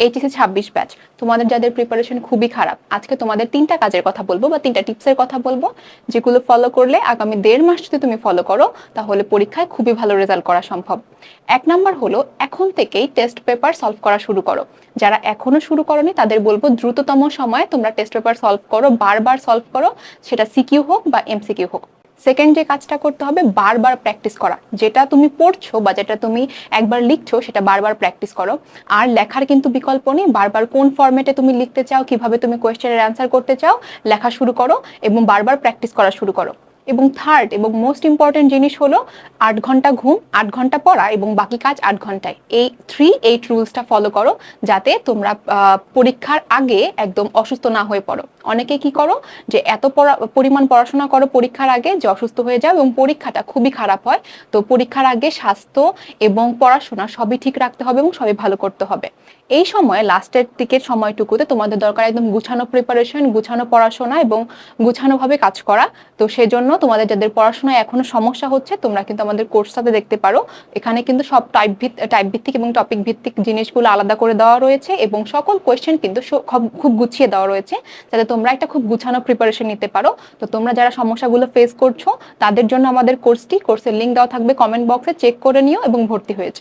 HSC 26 batch, তোমাদের যাদের preparation খুবই খারাপ, আজকে তোমাদের 3টা কাজের কথা বলবো বা 3টা টিপসের কথা বলবো, যেগুলো ফলো করলে আগামী 1.5 মাস যদি তুমি ফলো করো তাহলে পরীক্ষায় খুবই ভালো রেজাল্ট করা সম্ভব। 1 নাম্বার হলো, এখন থেকেই টেস্ট পেপার সলভ করা শুরু করো। যারা এখনো শুরু করোনি তাদের বলবো দ্রুততম সময়ে তোমরা টেস্ট পেপার সলভ করো, বারবার সলভ করো, সেটা সিকিউ হোক বা এমসিকিউ হোক। সেকেন্ড যে কাজটা করতে হবে, বারবার প্র্যাকটিস করা। যেটা তুমি পড়ছো বা যেটা তুমি একবার লিখছো সেটা বারবার প্র্যাকটিস করো। আর লেখার কিন্তু বিকল্প নেই, বারবার কোন ফরম্যাটে তুমি লিখতে চাও, কিভাবে তুমি কোয়েশ্চেনের অ্যান্সার করতে চাও, লেখা শুরু করো এবং বারবার প্র্যাকটিস করা শুরু করো। এবং থার্ড এবং মোস্ট ইম্পর্টেন্ট জিনিস হলো 8 ঘন্টা ঘুম, 8 ঘন্টা পড়া এবং বাকি কাজ 8 ঘন্টায়। এই 3-8 রুলসটা ফলো করো যাতে তোমরা পরীক্ষার আগে একদম অসুস্থ না হয়ে পড়ো। অনেকে কি করো যে এত পরিমাণ পড়াশোনা করো পরীক্ষার আগে যে অসুস্থ হয়ে যাও এবং পরীক্ষাটা খুবই খারাপ হয়। তো পরীক্ষার আগে স্বাস্থ্য এবং পড়াশোনা সবই ঠিক রাখতে হবে এবং সবই ভালো করতে হবে। এই সময় লাস্টের দিকের সময়টুকুতে তোমাদের দরকার একদম গুছানো প্রিপারেশন, গুছানো পড়াশোনা এবং গুছানোভাবে কাজ করা। তো সেজন্য তোমাদের যাদের পড়াশোনায় এখনো সমস্যা হচ্ছে তোমরা কিন্তু আমাদের কোর্সটাতে দেখতে পারো। এখানে কিন্তু সব টাইপ ভিত্তিক এবং টপিক ভিত্তিক জিনিসগুলো আলাদা করে দেওয়া রয়েছে এবং সকল কোয়েশ্চেন কিন্তু খুব গুছিয়ে দেওয়া রয়েছে যাতে তোমরা একটা খুব গুছানো প্রিপারেশন নিতে পারো। তো তোমরা যারা সমস্যাগুলো ফেস করছো তাদের জন্য আমাদের কোর্সের লিংক দেওয়া থাকবে কমেন্ট বক্সে, চেক করে নিও এবং ভর্তি হয়েছে।